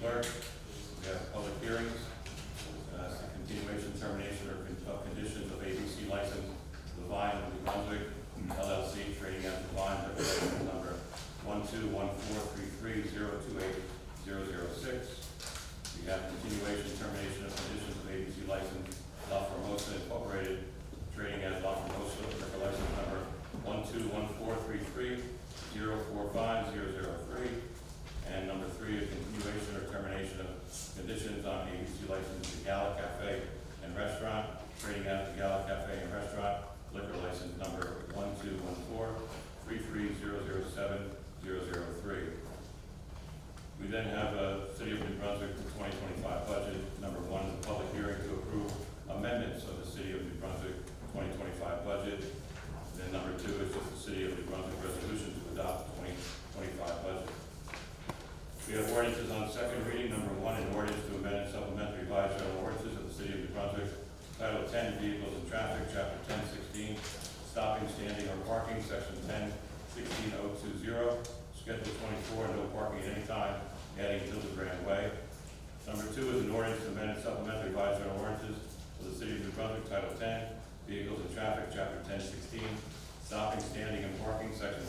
clerk. We have public hearings. It's the continuation, termination, or conditions of ABC license, Levine of New Brunswick, LLC, trading as Levine, license number 1214330280006. We have continuation, termination of conditions of ABC license, La Formosa Incorporated, trading as La Formosa, liquor license number 1214330450003. And number 3 is continuation or termination of conditions on ABC license, the Gala Cafe and Restaurant, trading as the Gala Cafe and Restaurant, liquor license number 1214330070003. We then have a City of New Brunswick for 2025 budget. Number 1 is a public hearing to approve amendments of the City of New Brunswick 2025 budget. Then number 2 is just the City of New Brunswick resolution to adopt the 2025 budget. We have ordinances on second reading. Number 1, an ordinance to amend and supplement the revised general ordinances of the City of New Brunswick, Title 10, Vehicles and Traffic, Chapter 1016, Stopping, Standing, or Parking, Section 10-16020, Schedule 24, no parking at any time, adding Hildebrand Way. Number 2 is an ordinance to amend and supplement the revised general ordinances of the City of New Brunswick, Title 10, Vehicles and Traffic, Chapter 1016, Stopping, Standing, and Parking, Section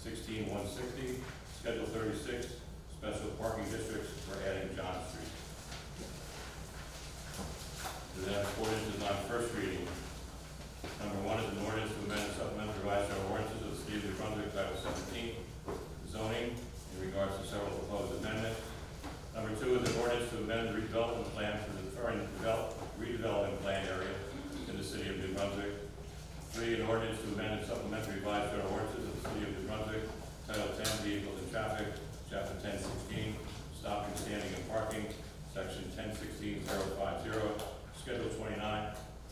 10-16160, Schedule 36, Special Parking Districts for adding John Street. We have ordinances on first reading. Number 1 is an ordinance to amend and supplement the revised general ordinances of the City of New Brunswick, Title 17, zoning, in regards to several proposed amendments. Number 2 is an ordinance to amend the redevelopment plan for the current redevelopment plan area in the City of New Brunswick. 3, an ordinance to amend and supplement the revised general ordinances of the City of New Brunswick, Title 10, Vehicles and Traffic, Chapter 1016, Stopping, Standing, and Parking, Section 1016-050, Schedule 29,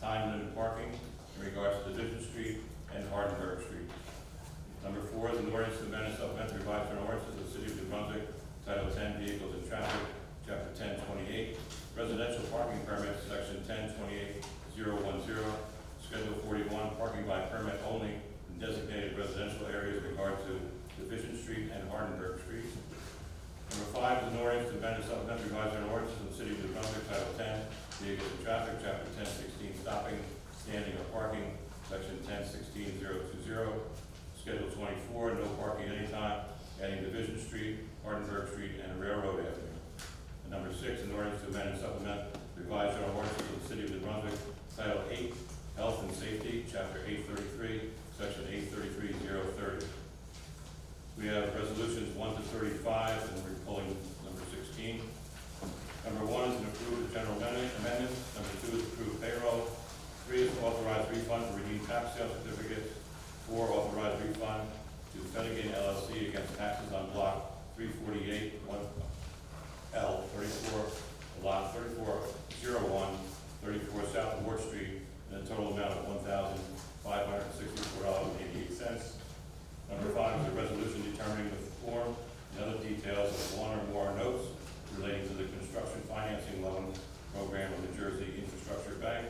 Time Limit Parking, in regards to Division Street and Hardenberg Street. Number 4 is an ordinance to amend and supplement the revised general ordinances of the City of New Brunswick, Title 10, Vehicles and Traffic, Chapter 1028, Residential Parking Permits, Section 1028-010, Schedule 41, Parking by Permit only in designated residential areas in regard to Division Street and Hardenberg Street. Number 5 is an ordinance to amend and supplement the revised general ordinances of the City of New Brunswick, Title 10, Vehicles and Traffic, Chapter 1016, Stopping, Standing, or Parking, Section 1016-020, Schedule 24, no parking at any time, adding Division Street, Hardenberg Street, and Railroad Avenue. And number 6, an ordinance to amend and supplement the revised general ordinances of the City of New Brunswick, Title 8, Health and Safety, Chapter 833, Section 833-030. We have resolutions 1 to 35, and we're pulling number 16. Number 1 is an approved general amendment. Number 2 is approved payroll. 3 is authorized refund for redeemed tax sale certificates. 4, authorized refund to Fedigan LLC against taxes on block 348 1L 34, lot 3401, 34 South Ward Street, in a total amount of $1,564.88. Number 5 is a resolution determining the form and other details of one or more notes relating to the construction financing loan program of the Jersey Infrastructure Bank.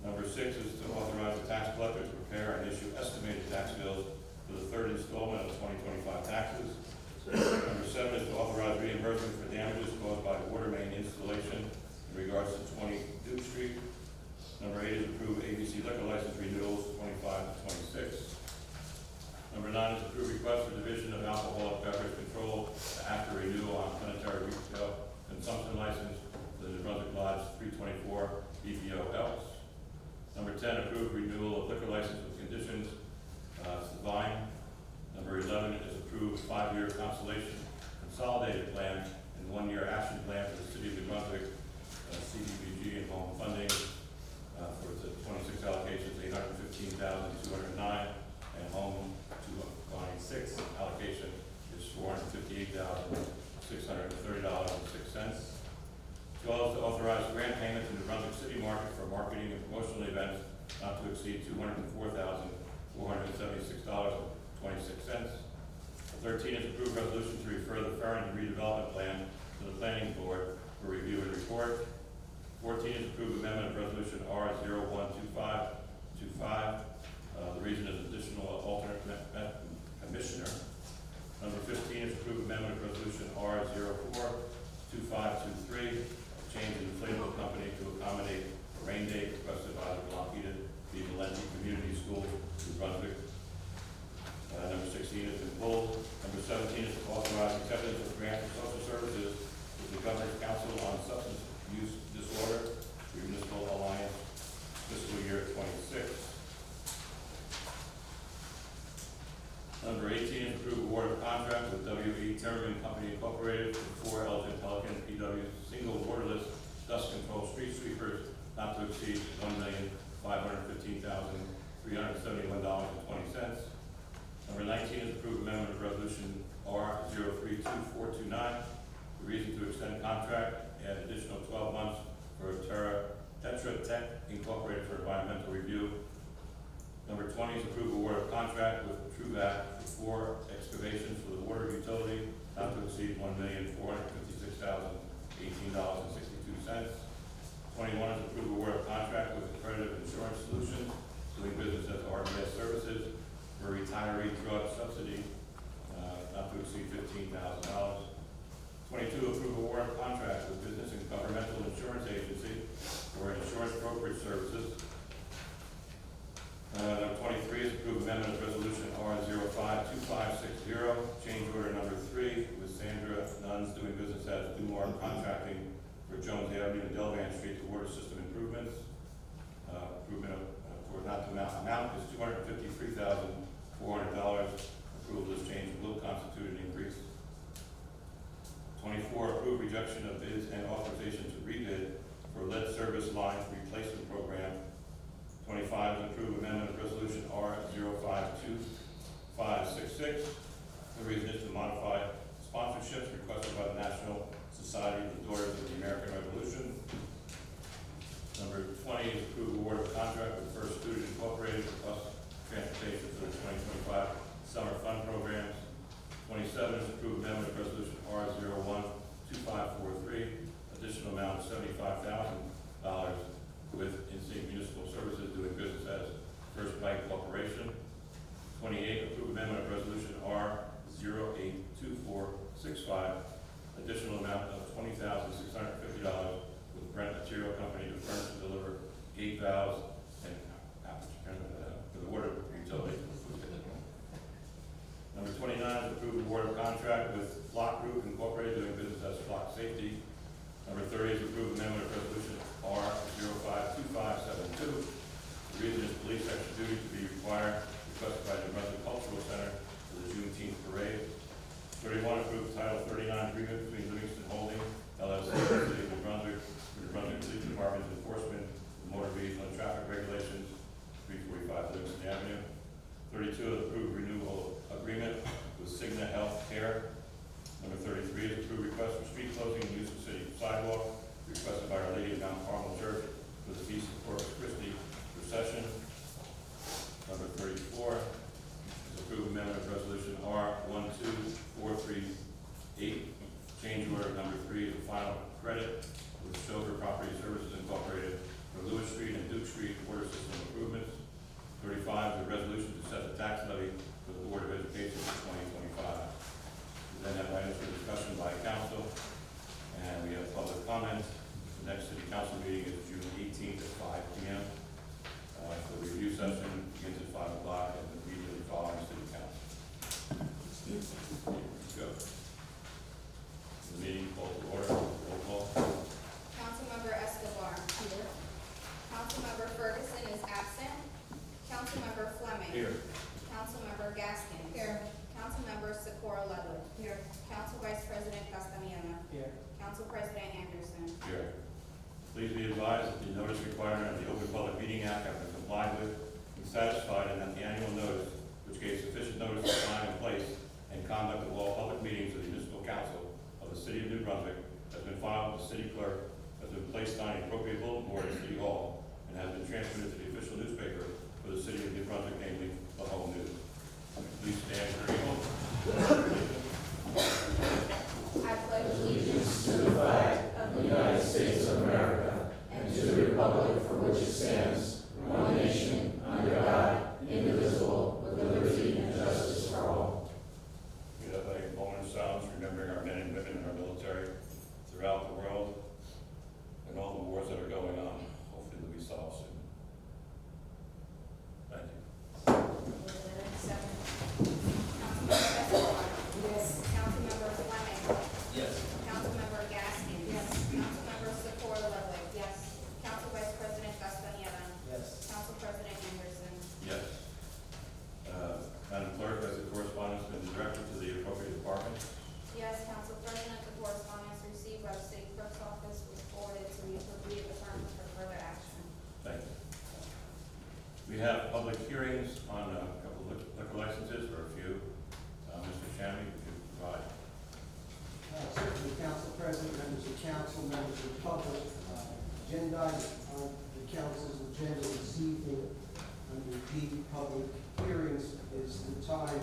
Number 6 is to authorize the tax collector to prepare and issue estimated tax bills for the third installment of 2025 taxes. Number 7 is to authorize reimbursement for damages caused by water main installation in regards to 20 Duke Street. Number 8 is approve ABC liquor license renewals 25 to 26. Number 9 is approved request for division of alcoholic beverage control to act for renewal on planetary retail consumption license for the New Brunswick Lodge 324 BPO Elks. Number 10, approved renewal of liquor license with conditions, Vine. Number 11 is approved 5-year consolidated plan and 1-year action plan for the City of New Brunswick, CDBG and home funding for the 26 allocations, $815,209, and home 226 allocation is $458,630.06. 12 is to authorize grant payment to the Brunswick City Market for marketing and promotional events not to exceed $204,476.26. 13 is approved resolution to refer the Ferron redevelopment plan to the Planning Board for review and report. 14 is approved amendment of resolution R012525. The reason is additional alternate commissioner. Number 15 is approved amendment of resolution R04 2523, change in inflatable company to accommodate a rain date requested by the Lockheed V. Valenti Community School in Brunswick. Number 16 has been pulled. Number 17 is to authorize acceptance of grant for social services with the Governor's Council on Substance Use Disorder for Municipal Alliance fiscal year 26. Number 18 is approved award of contract with W.E. Timmerman Company Incorporated for 4 Elgin Pelican PW single waterless dust control street sweepers not to exceed $1,515,371.20. Number 19 is approved amendment of resolution R032429. The reason to extend contract, add additional 12 months for Tetra Tech Incorporated for environmental review. Number 20 is approved award of contract with TrueVac for 4 excavations for the water utility not to exceed $1,456,018.62. 21 is approved award of contract with Accredited Insurance Solutions doing business as RBS Services for retiree drug subsidy not to exceed $15,000. 22, approve award of contract with Business and Governmental Insurance Agency for insurance brokerage services. Number 23 is approve amendment of resolution R052560, change order number 3 with Sandra Nuns doing business as Dumar Contracting for Jones Avenue and Delavan Street to water system improvements. Improvement for not to amount is $253,400. Approval of this change will constitute an increase. 24, approve rejection of bids and authorization to rebid for lead service line replacement program. 25 is approve amendment of resolution R052566. The reason is to modify sponsorships requested by the National Society of the Daughters of the American Revolution. Number 20 is approve award of contract with First Student Incorporated for bus transportation for the 2025 summer fund programs. 27 is approve amendment of resolution R012543, additional amount of $75,000 with Instinct Municipal Services doing business as First Bike Corporation. 28, approve amendment of resolution R082465, additional amount of $20,650 with Brent Material Company to furnish and deliver gate valves and for the water utility. Number 29 is approve award of contract with Flock Group Incorporated doing business as Flock Safety. Number 30 is approve amendment of resolution R052572. The reason is police extra duty to be required, requested by the Brunswick Cultural Center for the Juneteenth parade. 31, approve Title 39 agreement between Livingston Holding, LLC, and the City of New Brunswick for the Brunswick Police Department's enforcement of motor vehicle and traffic regulations, 345 Livingston Avenue. 32, approve renewal agreement with Cigna Health Care. Number 33 is approved request for street closing and use of city sidewalk requested by Our Lady of Mount Carmel Church for the Feast of Corpus Christi procession. Number 34 is approved amendment of resolution R12438, change order number 3 is the final credit with Shover Property Services Incorporated for Lewis Street and Duke Street water system improvements. 35 is a resolution to set the tax levy for the Board of Education for 2025. We then have items for discussion by council, and we have public comment. The next city council meeting is June 18th at 5 p.m. The review session begins at 5 o'clock and immediately following city council. Let's go. The meeting called to order. Roll call. Councilmember Escobar. Here. Councilmember Ferguson is absent. Councilmember Fleming. Here. Councilmember Gaskins. Here. Councilmember Socorro Ludwig. Here. Council Vice President Castellano. Here. Council President Anderson. Here. Please be advised that the notice requirement of the Open Public Meeting Act have been complied with and satisfied, and that the annual notice, which gave sufficient notice of time and place and conduct of all public meetings of the Municipal Council of the City of New Brunswick, has been filed with the City Clerk, has been placed on the appropriate bulletin board at City Hall, and has been transmitted to the official newspaper for the City of New Brunswick, namely the Home News. Please stand for the oath. I pledge Allegiance to the flag of the United States of America and to the republic for which it stands, one nation, under God, indivisible, with liberty and justice for all. We have a moment of silence remembering our men and women in our military. Throughout of the public. Agenda on the council's agenda this evening under D, public hearings, is the time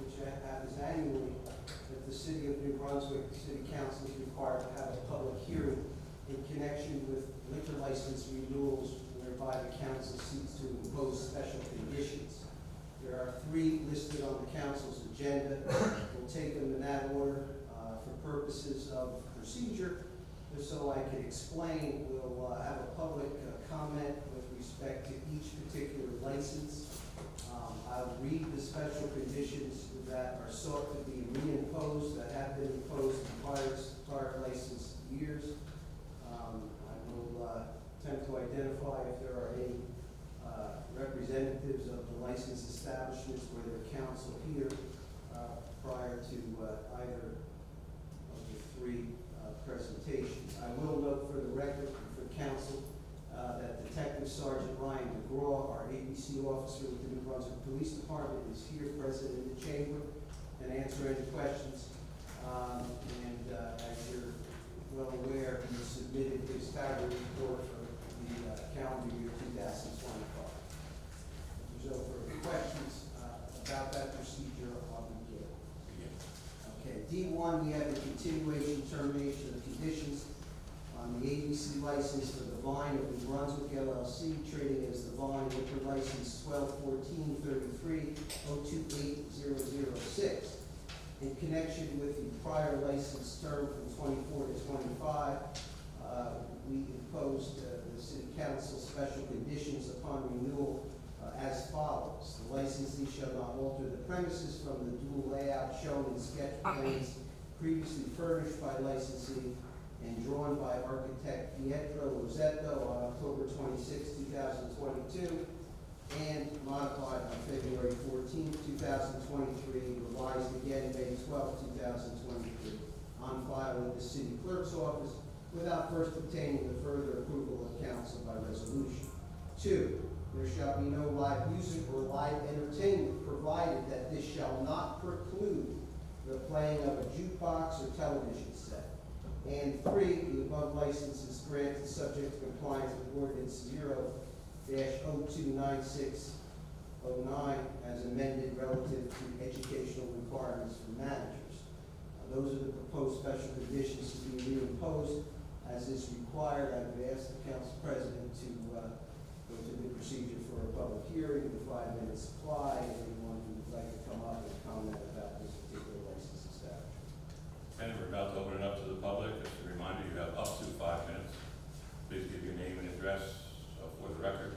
which happens annually that the city of New Brunswick, the city council is required to have a public hearing in connection with liquor license renewals whereby the council seeks to impose special conditions. There are 3 listed on the council's agenda. We'll take them in that order for purposes of procedure. Just so I can explain, we'll have a public comment with respect to each particular license. I'll read the special conditions that are sought to be reimposed, that have been imposed in prior license years. I will attempt to identify if there are any representatives of the licensed establishments where their counsel here prior to either of the 3 presentations. I will note for the record for council that Detective Sergeant Ryan DeGraw, our ABC officer with the New Brunswick Police Department, is here present in the chamber and answer any questions. As you're well aware, he submitted his February report for the calendar year 2025. If there's no further questions about that procedure, I'll begin. Okay, D1, we have a continuation termination of conditions on the ABC license for the Vine of New Brunswick LLC, trading as the Vine, liquor license 12/14/33/028006. In connection with the prior license term from 24 to 25, we imposed the city council special conditions upon renewal as follows. The licensee shall not alter the premises from the dual layout shown in sketch plans previously furnished by licensee and drawn by architect Pietro Rosetto on October 26, 2022, and modified on February 14, 2023, revised again May 12, 2023, on file with the city clerk's office without first obtaining the further approval of council by resolution. 2, there shall be no live music or live entertainment, provided that this shall not preclude the playing of a jukebox or television set. And 3, the above license is granted subject to compliance with ordinance 0-029609 as amended relative to educational requirements for managers. Those are the proposed special conditions to be reimposed as is required. I would ask the council president to go to the procedure for a public hearing. The 5 minutes apply. Anyone who would like to come up and comment about this particular license establishment. And we're about to open it up to the public. Just a reminder, you have up to 5 minutes. Please give your name and address for the record.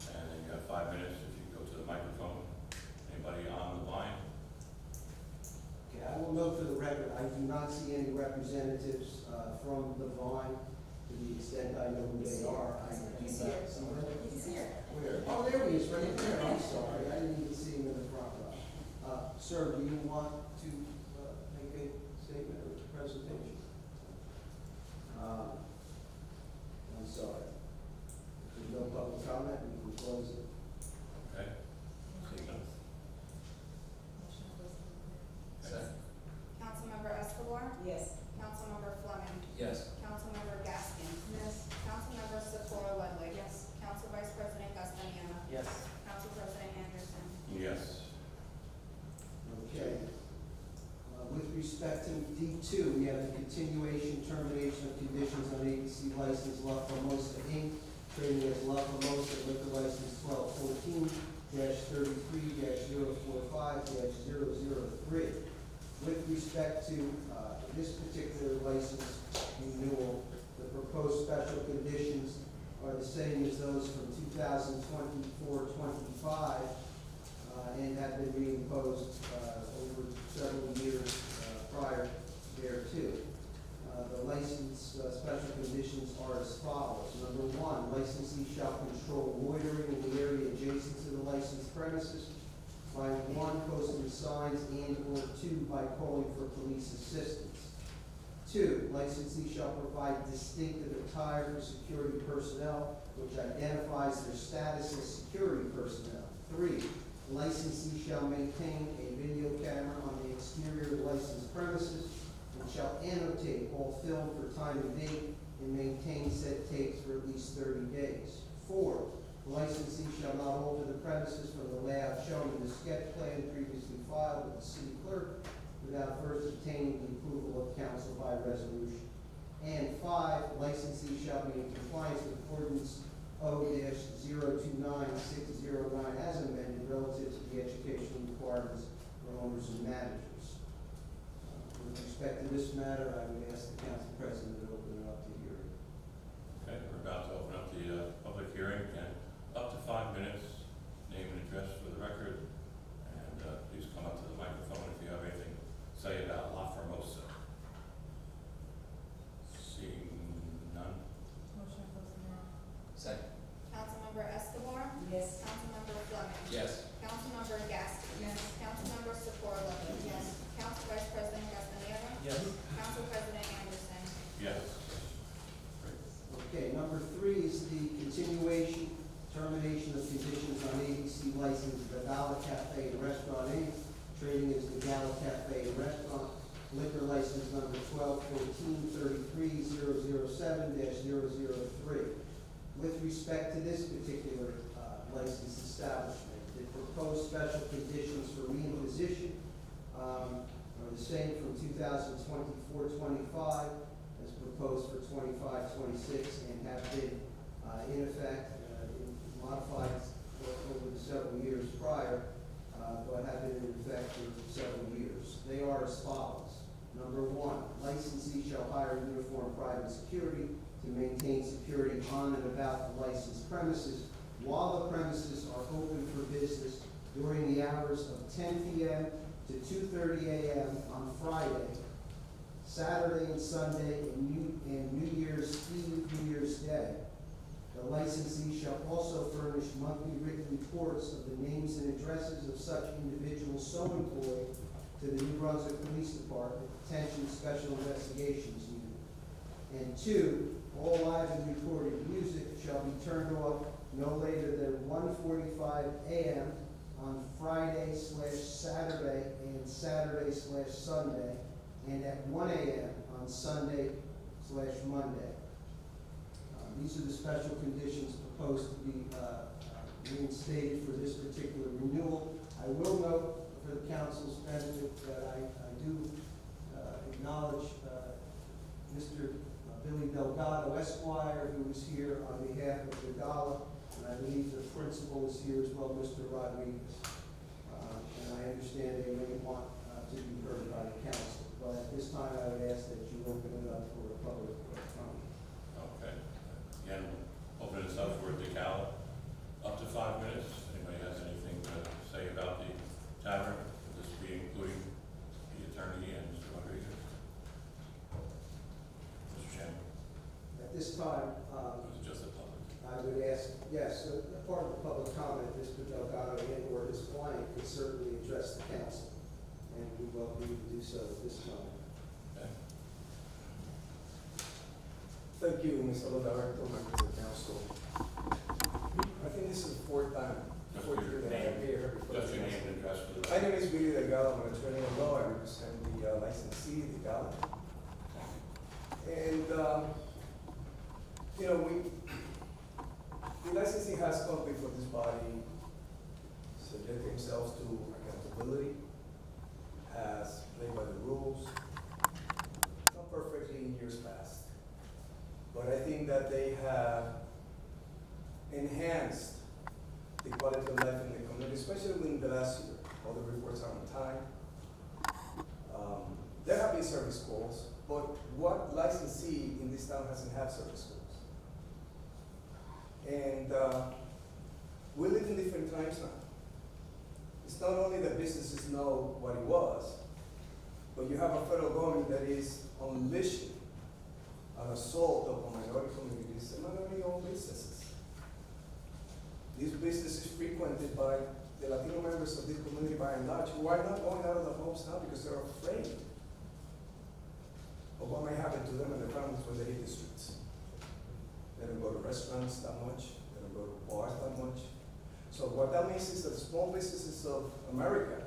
And then you have 5 minutes if you go to the microphone. Anybody on the line? Okay, I will note for the record, I do not see any representatives from the Vine. To the extent I know who they are, I can. He's here. He's here. Where? Oh, there he is, right there. I'm sorry, I didn't even see him in the front row. Sir, do you want to make a statement or presentation? I'm sorry. If there's no public comment, we can close it. Okay. Seeing none. Okay. Councilmember Escobar? Yes. Councilmember Fleming? Yes. Councilmember Gaskin? Yes. Councilmember Socorro Ludwig? Yes. Council Vice President Castellano? Yes. Council President Anderson? Yes. Okay. With respect to D2, we have the continuation, termination of conditions on ABC license La Famosa Inc., trading as La Famosa, liquor license 1214-33-045-003. With respect to this particular license renewal, the proposed special conditions are the same as those from 2024-25 and have been reimposed over several years prior thereto. The license special conditions are as follows. Number 1, licensee shall control loitering in the area adjacent to the licensed premises by 1, posting signs and or 2, by calling for police assistance. 2, licensee shall provide distinctive attire for security personnel which identifies their status as security personnel. 3, licensee shall maintain a video camera on the exterior of the licensed premises and shall annotate all film for time and date and maintain said tapes for at least 30 days. 4, the licensee shall not alter the premises from the layout shown in the sketch plan previously filed with the city clerk without first obtaining the approval of council by resolution. And 5, licensee shall be in compliance with ordinance O-029609 as amended relative to the educational requirements for owners and managers. With respect to this matter, I would ask the council president to open it up to hearing. Okay, we're about to open up the public hearing, and up to 5 minutes, name and address for the record, and please come up to the microphone if you have anything to say about La Formosa. Seeing none? Motion to close the hearing. Second. Councilmember Escobar. Yes. Councilmember Fleming. Yes. Councilmember Gaskin. Yes. Councilmember Socorro Ludwig. Yes. Council Vice President Castaneda. Yes. Council President Anderson. Yes. Great. Okay, number 3 is the continuation, termination of conditions on ABC license, the Gala Cafe and Restaurant Inc., trading as the Gala Cafe and Restaurant, liquor license number 12-14-33007-003. With respect to this particular licensed establishment, the proposed special conditions for reimposition are the same from 2024-25 as proposed for 25-26 and have been in effect, modified over the several years prior, but have been in effect for several years. They are as follows. Number 1, licensee shall hire uniformed private security to maintain security on and about the licensed premises while the premises are open for business during the hours of 10 p.m. to 2:30 a.m. on Friday, Saturday and Sunday, and New Year's Eve, New Year's Day. The licensee shall also furnish monthly written reports of the names and addresses of such individuals so employed to the New Brunswick Police Department Detention Special Investigations Unit. And 2, all live and recorded music shall be turned off no later than 1:45 a.m. on Friday/Saturday and Saturday/Sunday, and at 1 a.m. on Sunday/Monday. These are the special conditions proposed to be reinstated for this particular renewal. I will note for the council's benefit that I do acknowledge Mr. Billy Delgado Esquire, who is here on behalf of the Gala, and I believe the principal is here as well, Mr. Rodriguez. And I understand they may want to be heard by the council, but at this time I would ask that you open it up for a public comment. Okay. Again, open this up for the Gala. Up to 5 minutes. Anybody has anything to say about the tavern? This be including the attorney and Mr. Rodriguez? Mr. Chairman, At this time, it was just the public. I would ask, yes, a part of the public comment, Mr. Delgado and or his client could certainly address the council, and we welcome you to do so at this time. Okay. Thank you, Mr. Director, members of the council. I think this is the 4th time, Just 4th your year that I'm name. here. before Just the your name council. and address for the My record. name is Billy Delgado, I'm an attorney in law, I represent the licensee, the Gala. And, the licensee has come before this body, subject themselves to accountability, has played by the rules, not perfectly in years past. But I think that they have enhanced the quality of life in the community, especially in the last year. All the reports are on time. There have been service calls, but what licensee in this town hasn't had service calls? And we live in different times now. It's not only that businesses know what it was, but you have a federal government that is unleashing an assault upon minority communities and minority-owned businesses. These businesses frequented by the Latino members of this community by and large, who are not going out of the homes now because they're afraid of what may happen to them and their families when they hit the streets. They don't go to restaurants that much, they don't go to bars that much. So what that means is that small businesses of America,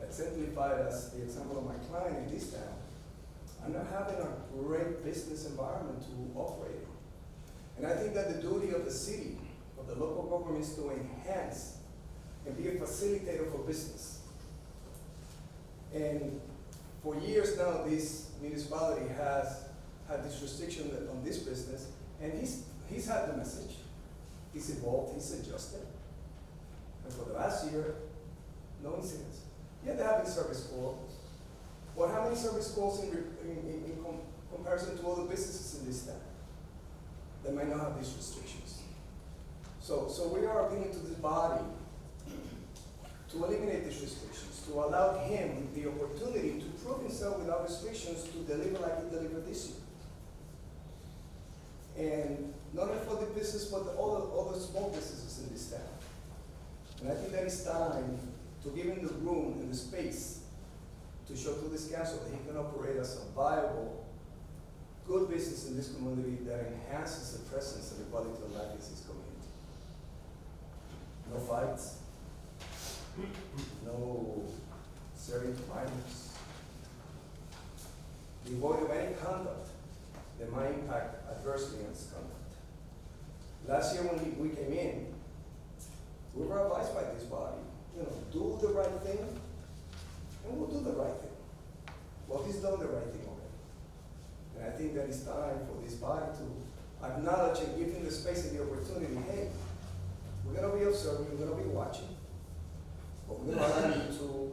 exemplified as the example of my client in this town, are not having a great business environment to operate in. And I think that the duty of the city, of the local government, is to enhance and be a facilitator for business. And for years now, this municipality has had this restriction on this business, and he's had the message. He's evolved, he's adjusted. And for the last year, no incidents. Yeah, they're having service calls. Well, how many service calls in comparison to other businesses in this town that might not have these restrictions? So we are appealing to this body to eliminate these restrictions, to allow him the opportunity to prove himself without restrictions, to deliver like he delivered this year. And not only for the business, but all the small businesses in this town. And I think that it's time to give him the room and the space to show to this council that he can operate as a viable, good business in this community that enhances the presence and the quality of life in this community. No fights, no serious violence, devoid of any conduct that might impact adversely on his conduct. Last year when we came in, we were advised by this body, do the right thing, and we'll do the right thing. Well, he's done the right thing already. And I think that it's time for this body to acknowledge and give him the space and the opportunity. Hey, we're going to be observing, we're going to be watching, but we're going to allow you to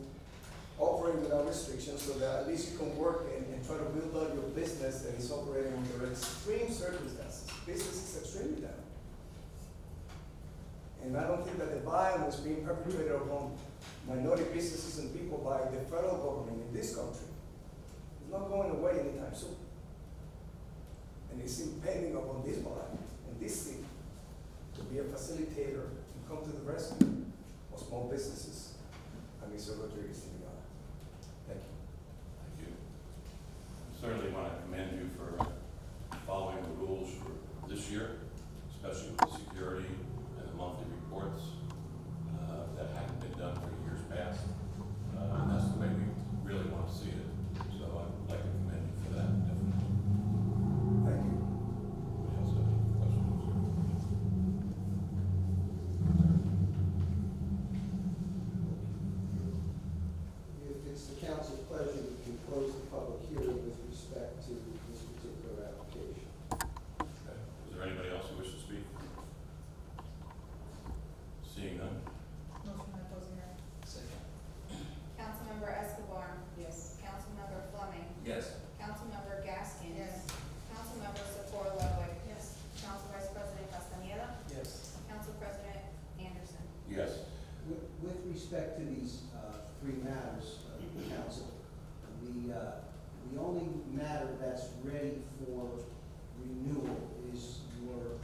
operate without restrictions so that at least you can work and try to build up your business that is operating under extreme circumstances. Business is extremely down. And I don't think that the violence being perpetrated upon minority businesses and people by the federal government in this country is not going away anytime soon. And it's impending upon this body and this city to be a facilitator and come to the rescue of small businesses. And Mr. Rodriguez, thank you. Thank you. Certainly want to commend you for following the rules for this year, especially with the security and the monthly reports that hadn't been done for years past. And that's the way we really want to see it. So I'd like to commend you for that, definitely. Thank you. Anybody else have any questions? If it's the council's pleasure, we can close the public hearing with respect to this particular application. Okay. Is there anybody else who wishes to speak? Seeing none? Motion to close the hearing. Councilmember Escobar. Yes. Councilmember Fleming. Yes. Councilmember Gaskin. Yes. Councilmember Socorro Ludwig. Yes. Council Vice President Castaneda. Yes. Council President Anderson. Yes. With respect to these three matters, council, the only matter that's ready for renewal is your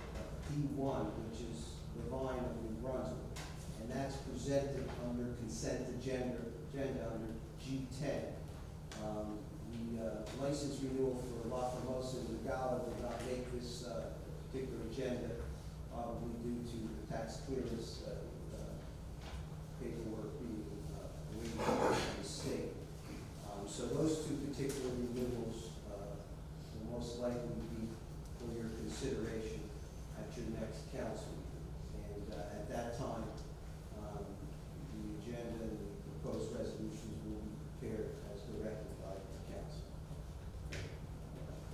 D1, which is the Vine of New Brunswick. And that's presented under consent agenda under G10. The license renewal for La Formosa and Regala will not make this particular agenda, probably due to the tax clearance paperwork being awaited by the state. So those two particular renewals will most likely be for your consideration at your next council meeting. And at that time, the agenda and the proposed resolutions will be prepared as directed by the council.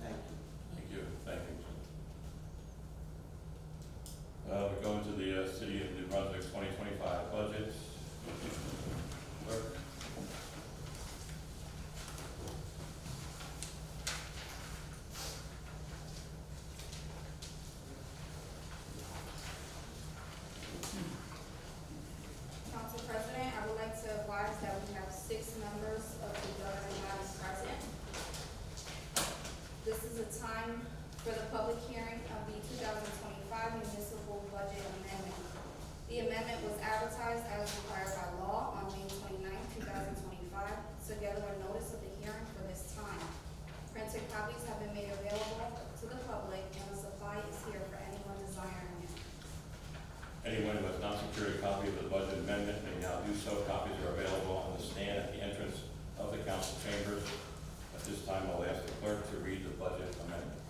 Thank you. Thank you. Thank you. We go into the City of New Brunswick 2025 budget. Clerk. Council President, I would like to advise that we have 6 members of the governing body present. This is a time for the public hearing of the 2025 municipal budget amendment. The amendment was advertised as required by law on May 29, 2025, together with notice of the hearing for this time. Printed copies have been made available to the public, and a supply is here for anyone desiring it. Anyone who has not secured a copy of the budget amendment may now do so. Copies are available on the stand at the entrance of the council chambers. A This time I'll ask the clerk to read the budget amendment.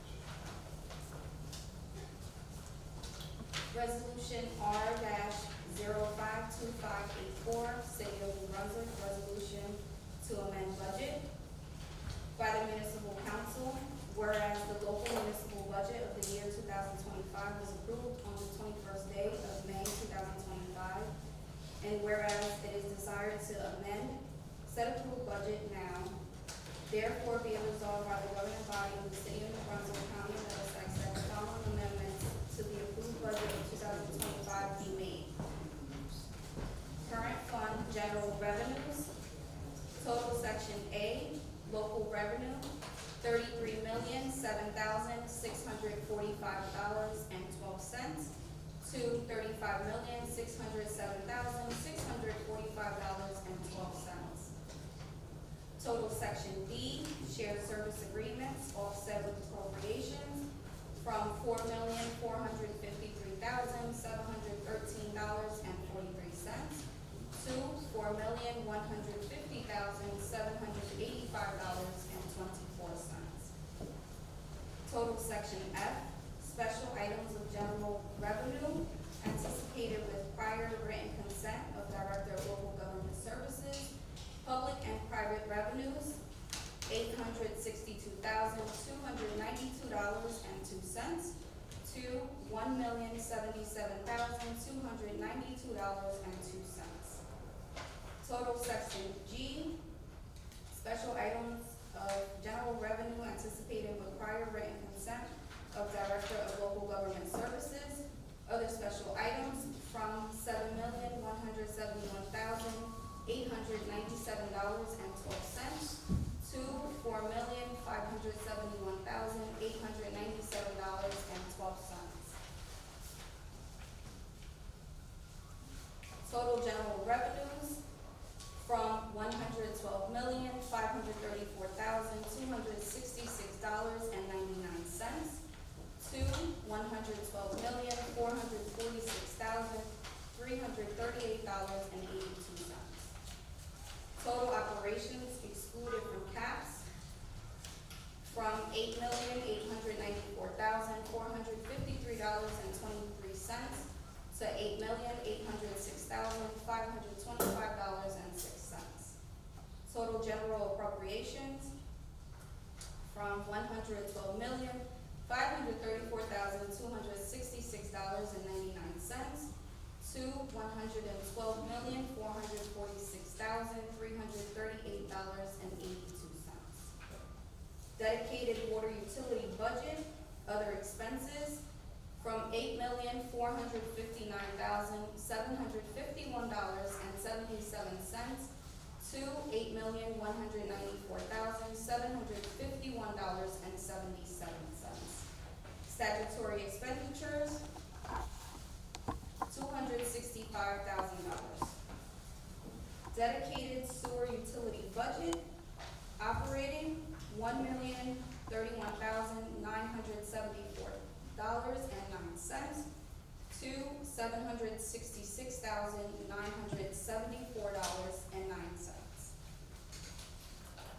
Resolution R-052584, City of New Brunswick, resolution to amend budget by the municipal council, whereas the local municipal budget of the year 2025 was approved on the 21st day of May 2025, and whereas it is desired to amend said approved budget now, therefore be it resolved by the governing body of the City of New Brunswick, County of Middlesex, that the following amendments to the approved budget of 2025 be made. Current fund general revenues, total section A, local revenue, $33,007,645.12 to $35,607,645.12. Total section D, shared service agreements offset with appropriations from $4,453,713.43 to $4,150,785.24. Total section F, special items of general revenue anticipated with prior written consent of Director of Local Government Services, public and private revenues, $862,292.02 to $1,077,292.02. Total section G, special items of general revenue anticipated with prior written consent of Director of Local Government Services, other special items from $7,171,897.12 to $4,571,897.12. Total general revenues from $112,534,266.99 to $112,446,338.82. Total operations excluded from caps from $8,894,453.23 to $8,806,525.06. Total general appropriations from $112,534,266.99 to $112,446,338.82. Dedicated water utility budget, other expenses, from $8,459,751.77 to $8,194,751.77. Statutory expenditures, $265,000. Dedicated sewer utility budget, operating $1,031,974.09 to $766,974.09.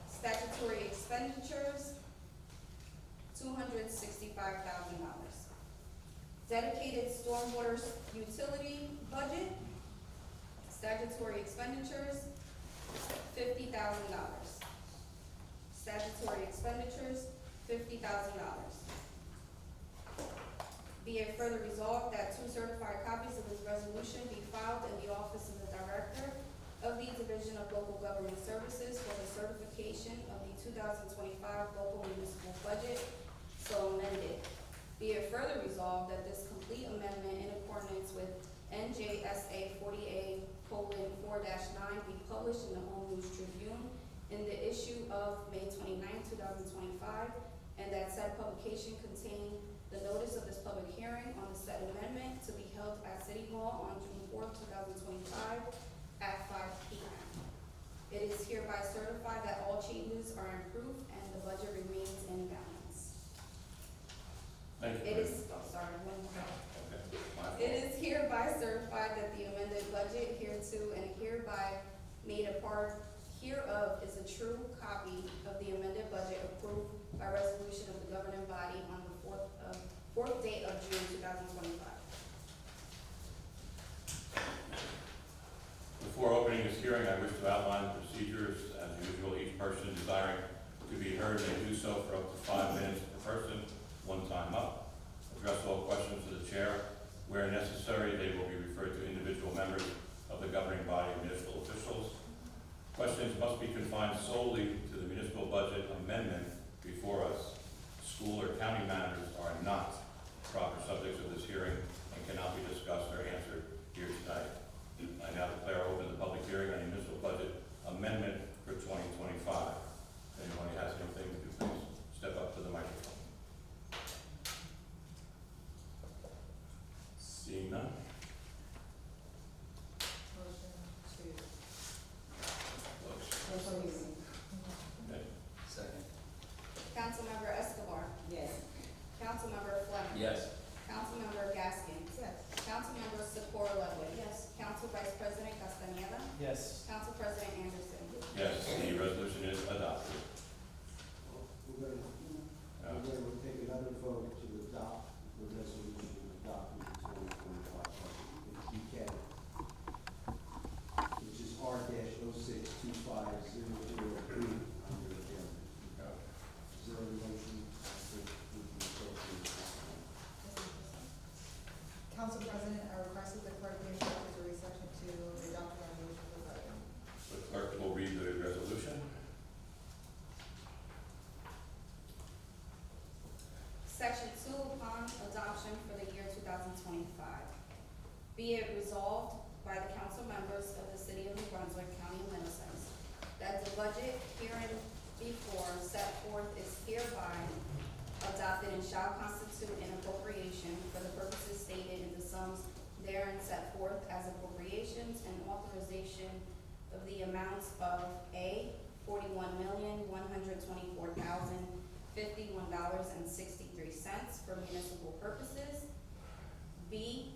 Statutory expenditures, $265,000. Dedicated stormwater utility budget, statutory expenditures, $50,000. Statutory expenditures, $50,000. Be it further resolved that two certified copies of this resolution be filed in the office of the Director of the Division of Local Government Services for the certification of the 2025 local municipal budget, so amended. Be it further resolved that this complete amendment in accordance with NJSA 40A:4-9 be published in the Home News Tribune in the issue of May 29, 2025, and that said publication contain the notice of this public hearing on the said amendment to be held at City Hall on June 4, 2025 at 5 p.m. It is hereby certified that all changes are approved and the budget remains in balance. Thank you. It is, oh, sorry, one more. Okay, my fault. It is hereby certified that the amended budget hereto and hereby made a part hereof is a true copy of the amended budget by resolution of the governing body on the fourth day of June 2025. Before opening this hearing, I wish to outline the procedures. As usual, each person desiring to be heard may do so for up to 5 minutes per person, one time up. Address all questions to the chair. Where necessary, they will be referred to individual members of the governing body and municipal officials. Questions must be confined solely to the municipal budget amendment before us. School or county matters are not proper subjects of this hearing and cannot be discussed or answered here tonight. I now declare open the public hearing on the municipal budget amendment for 2025. If anyone has anything to do, please step up to the microphone. Seeing none? Motion to. Close. Okay. Second. Councilmember Escobar. Yes. Councilmember Fleming. Yes. Councilmember Gaskin. Yes. Councilmember Secor Ludwig. Yes. Council Vice President Castaneda. Yes. Council President Anderson. Yes, the resolution is adopted. We're going to take another vote to adopt the resolution adopting the 2025 budget, if we can, which is R-062500 under agenda. Is there a motion? I think we can appropriate that one. Council President, I requested the clerk be instructed to read section 2 of the adopted resolution for the budget. The clerk will read the resolution. Section 2, upon adoption for the year 2025. Be it resolved by the council members of the city of New Brunswick, County of Middlesex, that the budget hereinbefore set forth is hereby adopted and shall constitute an appropriation for the purposes stated in the sums therein set forth as appropriations and authorization of the amounts of A, $41,124,051.63 for municipal purposes. B,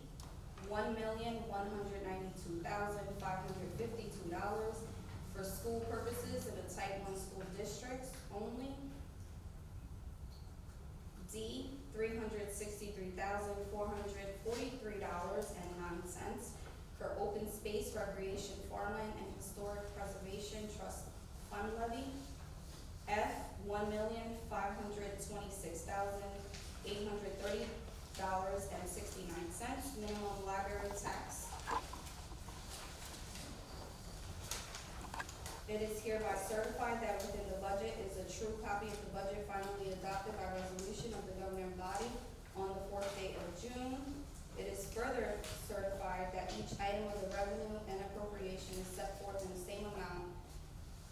$1,192,552 for school purposes in the type 1 school districts only. D, $363,443.09 for open space, recreation, farmland, and historic preservation trust fund levy. F, $1,526,830.69 minimum library tax. It is hereby certified that within the budget is a true copy of the budget finally adopted by resolution of the governing body on the fourth day of June. It is further certified that each item of the revenue and appropriation is set forth in the same amount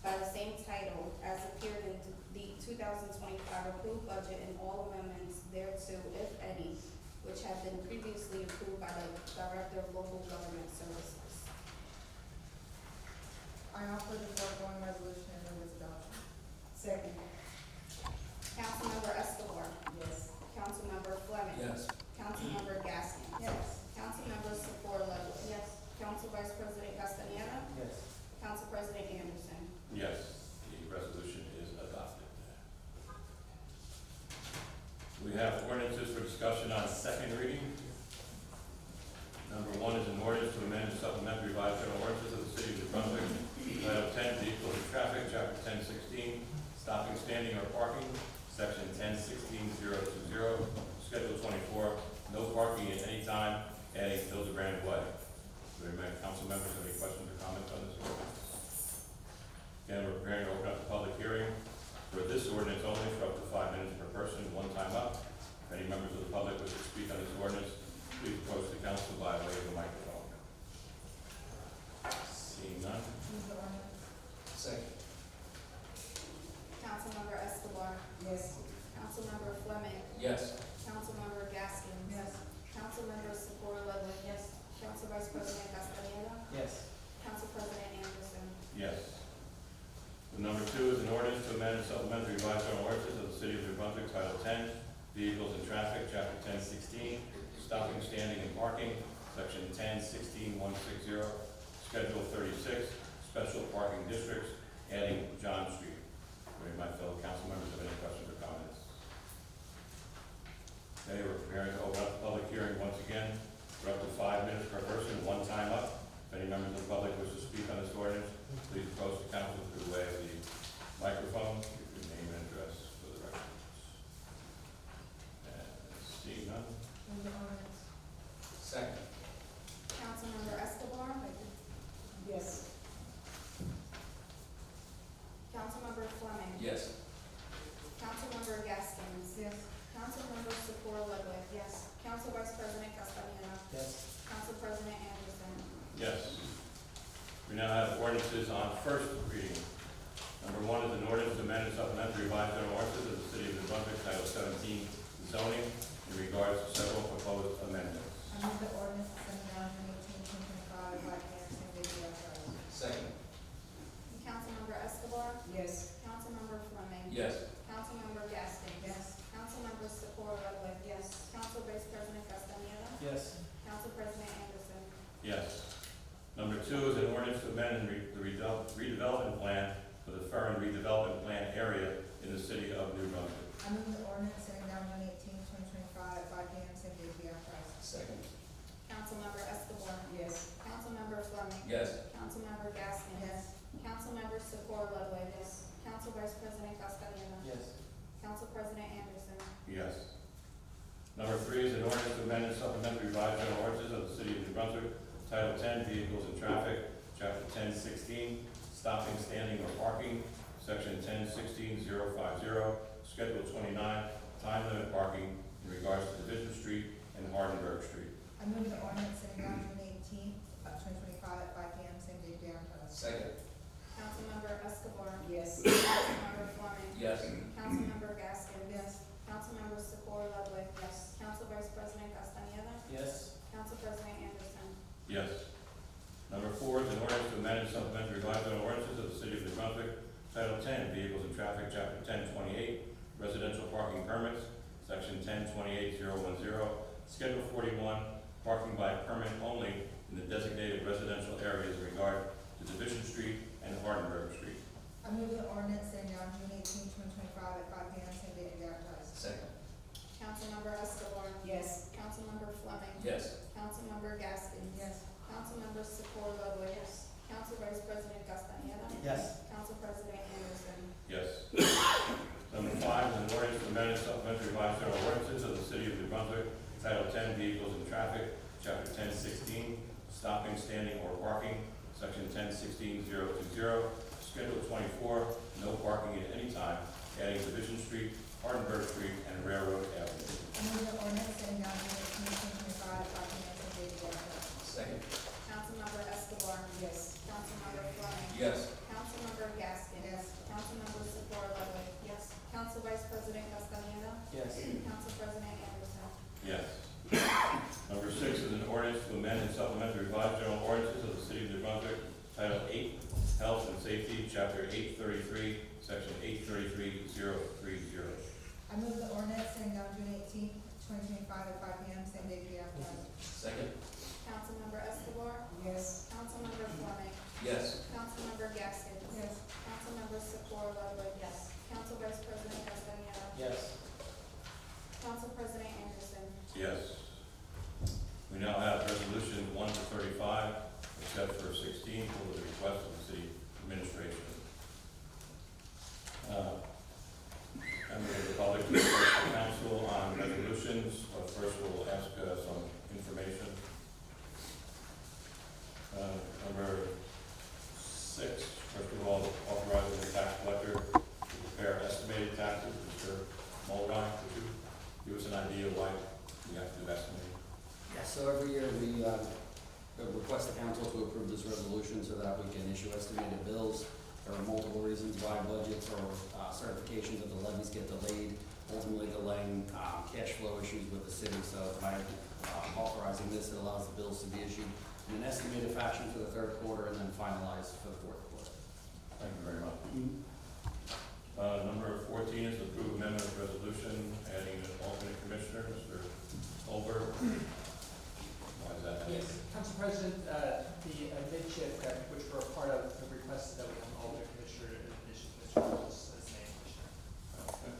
by the same title as appeared in the 2025 approved budget and all amendments thereto, if any, which have been previously approved by the Director of Local Government Services. I offer the foregoing resolution and move its adoption. Second. Councilmember Escobar. Yes. Councilmember Fleming. Yes. Councilmember Gaskin. Yes. Councilmember Secor Ludwig. Yes. Council Vice President Castaneda. Yes. Council President Anderson. Yes, the resolution is adopted. We have ordinances for discussion on second reading. Number 1 is an ordinance to amend and supplement revised general ordinances of the city of New Brunswick, Title 10, Vehicles and Traffic, Chapter 1016, Stopping, Standing, or Parking, Section 1016-020, Schedule 24, no parking at any time, adding Hildebrand Way. Do any council members have any questions or comments on this ordinance? Again, we're preparing to open up the public hearing for this ordinance only for up to 5 minutes per person, one time up. If any members of the public wish to speak on this ordinance, please approach the council by way of the microphone. Seeing none? Move the ordinance. Second. Councilmember Escobar. Yes. Councilmember Fleming. Yes. Councilmember Gaskin. Yes. Councilmember Secor Ludwig. Yes. Council Vice President Castaneda. Yes. Council President Anderson. Yes. The number 2 is an ordinance to amend and supplement the revised general ordinances of the city of New Brunswick, Title 10, Vehicles and Traffic, Chapter 1016, Stopping, Standing, and Parking, Section 1016-160, Schedule 36, Special Parking Districts, adding John Street. Do any of my fellow council members have any questions or comments? Fleming. Yes. Councilmember Gaskins. Yes. Councilmember Secor Ludwig. Yes. Council Vice President Castaneda. Yes. Council President Anderson. Yes. We now have ordinances on first reading. Number one is an ordinance to amend and supplement the revised general ordinances of the city of New Brunswick, Title 17, zoning, in regards to several proposed amendments. I move the ordinance setting down June 18, 2025, by passing same day be advertised. Second. Councilmember Escobar. Yes. Councilmember Fleming. Yes. Councilmember Gaskins. Yes. Councilmember Secor Ludwig. Yes. Council Vice President Castaneda. Yes. Council President Anderson. Yes. Number two is an ordinance to amend the redevelopment plan for the Ferrin redevelopment plan area in the city of New Brunswick. I move the ordinance setting down June 18, 2025, by same day be advertised. Second. Councilmember Escobar. Yes. Councilmember Fleming. Yes. Councilmember Gaskins. Yes. Councilmember Secor Ludwig. Yes. Council Vice President Castaneda. Yes. Council President Anderson. Yes. Number three is an ordinance to amend and supplement the revised general ordinances of the city of New Brunswick, Title 10, Vehicles and Traffic, Chapter 1016, Stopping, Standing, or Parking, Section 1016-050, Schedule 29, Time Limit Parking in regards to Division Street and Hardenberg Street. I move the ordinance setting down June 18, 2025, at 5 p.m. same day be advertised. Second. Councilmember Escobar. Yes. Councilmember Fleming. Yes. Councilmember Gaskins. Yes. Councilmember Secor Ludwig. Yes. Council Vice President Castaneda. Yes. Council President Anderson. Yes. Number four is an ordinance to amend and supplement the revised general ordinances of the city of New Brunswick, Title 10, Vehicles and Traffic, Chapter 1028, Residential Parking Permits, Section 1028-010, Schedule 41, Parking by Permit Only in the designated residential areas in regard to Division Street and Hardenberg Street. I move the ordinance setting down June 18, 2025, at 5 p.m. same day be advertised. Second. Councilmember Escobar. Yes. Councilmember Fleming. Yes. Councilmember Gaskins. Yes. Councilmember Secor Ludwig. Yes. Council Vice President Castaneda. Yes. Council President Anderson. Yes. Number five is an ordinance to amend and supplement the revised general ordinances of the city of New Brunswick, Title 10, Vehicles and Traffic, Chapter 1016, Stopping, Standing, or Parking, Section 1016-020, Schedule 24, No Parking at any time, adding Division Street, Hardenberg Street, and Railroad Avenue. I move the ordinance setting down June 18, 2025, at 5 p.m. same day be advertised. Second. Councilmember Escobar. Yes. Councilmember Fleming. Yes. Councilmember Gaskins. Yes. Councilmember Secor Ludwig. Yes. Council Vice President Castaneda. Yes. Council President Anderson. Yes. Number six is an ordinance to amend and supplement the revised general ordinances of the city of New Brunswick, Title 8, Health and Safety, Chapter 833, Section 833-030. I move the ordinance setting down June 18, 2025, at 5 p.m. same day be advertised. Second. Councilmember Escobar. Yes. Councilmember Fleming. Yes. Councilmember Gaskins. Yes. Councilmember Secor Ludwig. Yes. Council Vice President Castaneda. Yes. Council President Anderson. Yes. We now have resolutions 1 to 35, except for 16, for the request of the city administration. Members of the public, to the council on resolutions. First, we'll ask some information. Number 6, first of all, authorizing the tax collector to prepare estimated taxes. Mr. Mulroy, would you give us an idea of why we have to do estimating? Yeah, so every year we request the council to approve this resolution so that we can issue estimated bills. There are multiple reasons why budgets or certifications of the levies get delayed, ultimately delaying cash flow issues with the city. So by authorizing this, it allows the bills to be issued in an estimated fashion for the third quarter and then finalized for the fourth quarter. Thank you very much. Number 14 is approve amendment of resolution, adding an alternate commissioner, Mr. Olberg. Why is that? Yes, Council President, the midship, which were a part of the request that we have an alternate commissioner in addition to Mr. Wills as named commissioner. Okay.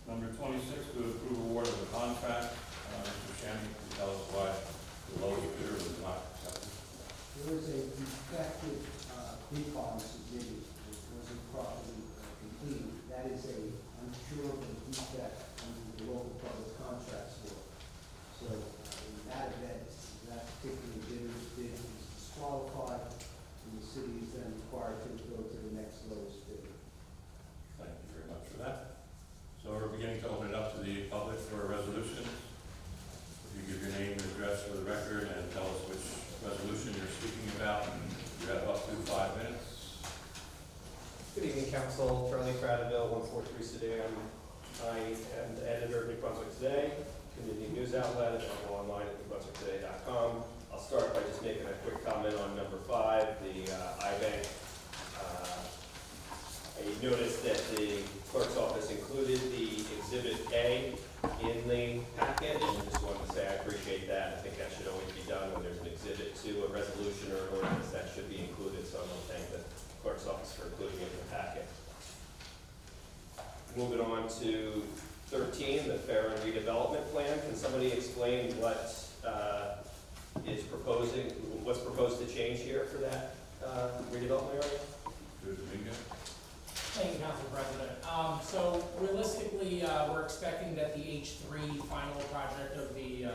Number 26, to approve award of a contract. Mr. Shannon, can you tell us why the lowest bidder was not accepted? There was a defective bid bond submitted, which wasn't properly completed. That is a uncurable defect under the local public contracts law. So in that event, that particular bidder's bid is disqualified, and the city is then required to go to the next lowest bidder. Council, Charlie Prattville, 143 Sedan. I am the editor of New Brunswick Today, community news outlet, available online at newbrunswicktoday.com. I'll start by just making a quick comment on number 5, the iBank. I noticed that the clerk's office included the Exhibit A in the packet, and I just wanted to say I appreciate that. I think that should always be done when there's an exhibit to a resolution or an ordinance, that should be included, so I want to thank the clerk's office for including it in the packet. Moving on to 13, the Fair and Redevelopment Plan. Can somebody explain what what's proposed to change here for that redevelopment area? Thank you, Council President. So realistically, we're expecting that the H3 final project of the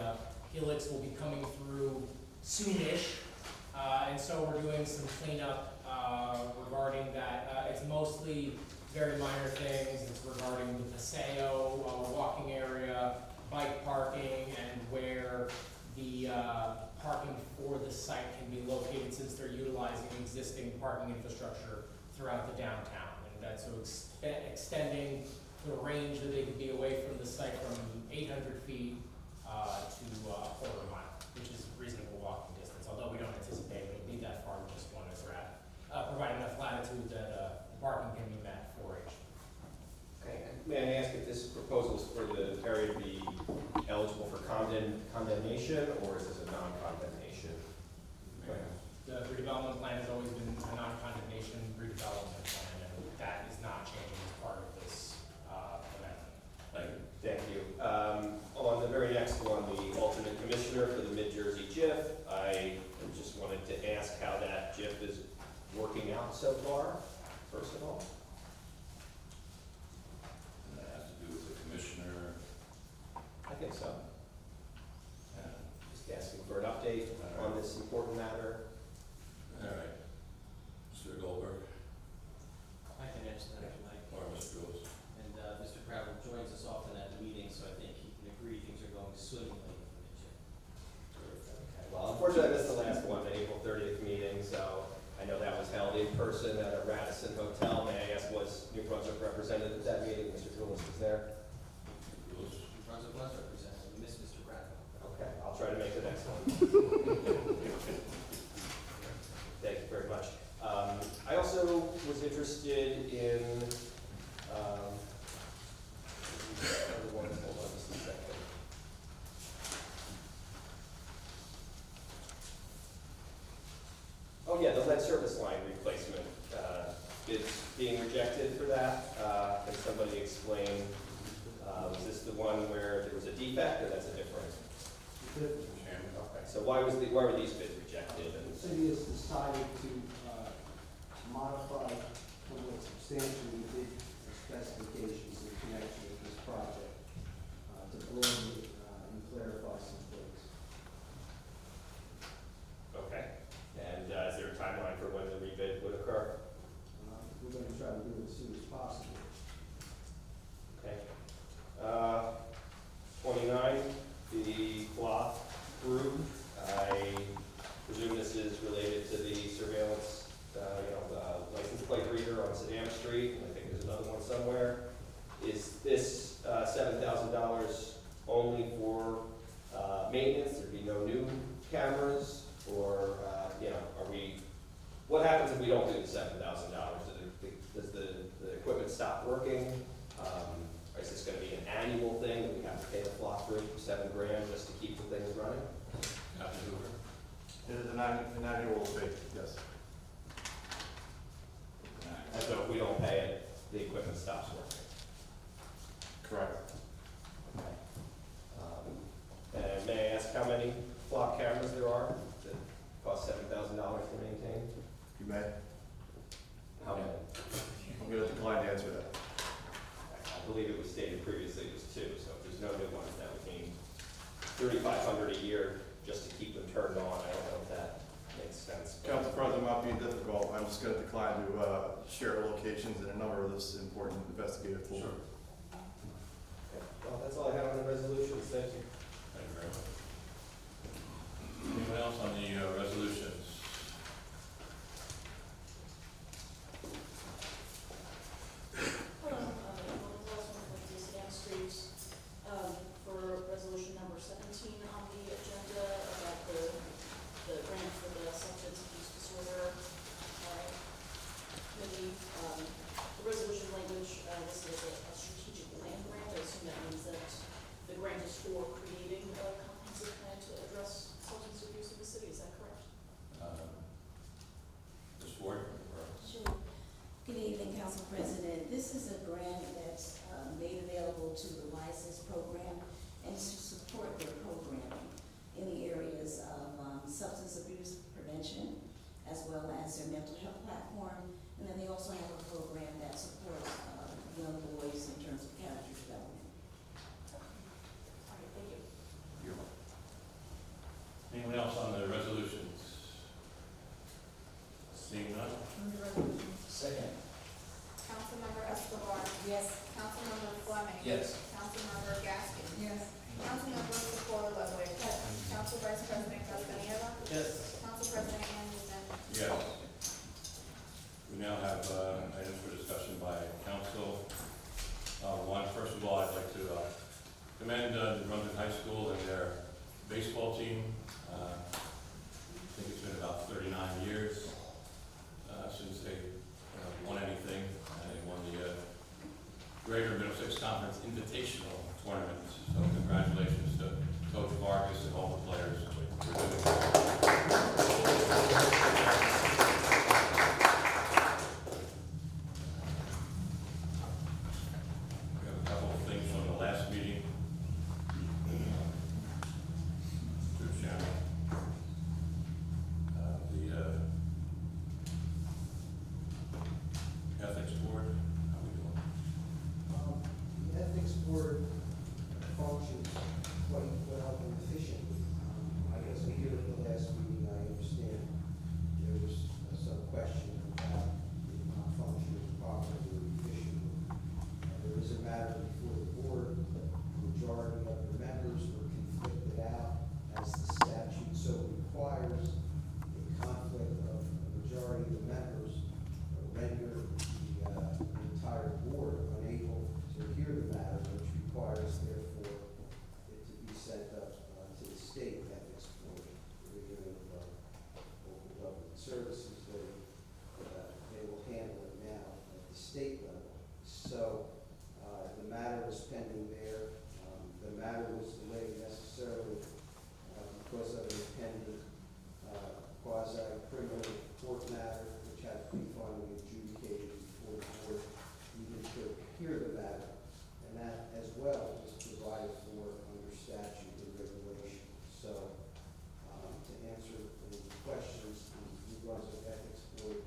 Helix will be coming through soonish. And so we're doing some cleanup regarding that. It's mostly very minor things. It's regarding the paseo, walking area, bike parking, and where the parking for the site can be located, since they're utilizing existing parking infrastructure throughout the downtown. And that's so extending the range that they could be away from the site from 800 feet to a quarter mile, which is reasonable walking distance, although we don't anticipate it will be that far. We just want to provide enough latitude that the parking can be met for H. Okay, and may I ask if this proposal is for the area to be eligible for condemnation, or is this a non-condemnation? The redevelopment plan has always been a non-condemnation redevelopment plan, and that is not changing as part of this amendment. Thank you. On the very next one, the alternate commissioner for the Mid-Jersey JIF, I just wanted to ask how that JIF is working out so far, first of all. And that has to do with the commissioner. I think so. And, Just asking for an update on this important matter. all right. Mr. Goldberg, I can answer that if you like. or Mr. Lewis. And Mr. Prattle joins us often at the meeting, so I think he can agree things are going swimmingly for the gym. Okay, well, unfortunately, I missed the last one, the April 30th meeting, so I know that was held in person at a Radisson Hotel. May I ask, was New Brunswick represented at that meeting? Mr. Lewis was there? Lewis? New Brunswick was represented, we missed Mr. Prattle. Okay, I'll try to make the next one. Thank you very much. I also was interested in, hold on just a second. Oh yeah, the lead service line replacement, is being rejected for that. Can somebody explain, was this the one where there was a defect, or that's a different? Okay, so why were these bids rejected? The city has decided to modify somewhat substantially the specifications in connection with this project to broaden and clarify some things. Okay, and is there a timeline for when the rebid would occur? We're going to try to do it as soon as possible. Okay. 29, the cloth group. I presume this is related to the surveillance, license plate reader on Sedan Street, and I think there's another one somewhere. Is this $7,000 only for maintenance? There'd be no new cameras, or what happens if we don't do the $7,000? Does the equipment stop working? Is this going to be an annual thing that we have to pay the flock group $7,000 just to keep the things running? Have to do it. It is an annual fee, yes. And so if we don't pay it, the equipment stops working? Correct. And may I ask how many flock cameras there are that cost $7,000 to maintain? You may. How many? I'm going to decline to answer that. I believe it was stated previously it was 2, so if there's no new ones, that would mean $3,500 a year just to keep them turned on. I don't know if that makes sense. Council President, not being difficult, I'm just going to decline to share locations in a number of this important investigative tool. Sure. Okay. Well, that's all I have on the resolutions. Thank you. Thank you very much. Anyone else on the resolutions? uniform. And then they also have a program that supports young boys in terms of character development. All right, thank you. You're welcome. Anyone else on the resolutions? Seeing none? Move the resolution. Second. Councilmember Escobar. Yes. Councilmember Fleming. Yes. Councilmember Gaskin. Yes. Councilmember Sequoia Ludwig. Council Vice President Castaneda. Yes. Council President Anderson. Yes. We now have items for discussion by council. First of all, I'd like to commend New Brunswick High School and their baseball team. I think it's been about 39 years since they won anything. They won the Greater Middlesex Conference Invitational Tournament. So congratulations to Coach Vargas and all the players for doing that. We have a couple of things from the last meeting. Mr. Chairman. The Ethics Board, how we doing? The ethics board functions quite well and efficiently. I guess we hear at the last meeting, I understand there was some question about it not functioning properly or efficiently. There is a matter before the board, the majority of the members were conflicted out as the statute so requires. A conflict of a majority of the members render the entire board unable to hear the matter, which requires therefore it to be sent up to the state ethics board, the Division of Local Government Services. They will handle it now at the state level. So the matter is pending there. The matter was delayed necessarily because of an pending quasi-criminal court matter, which had to be finally adjudicated before the board even could hear the matter. And that as well is provided for under statute and regulation. So to answer any questions, the New Brunswick Ethics Board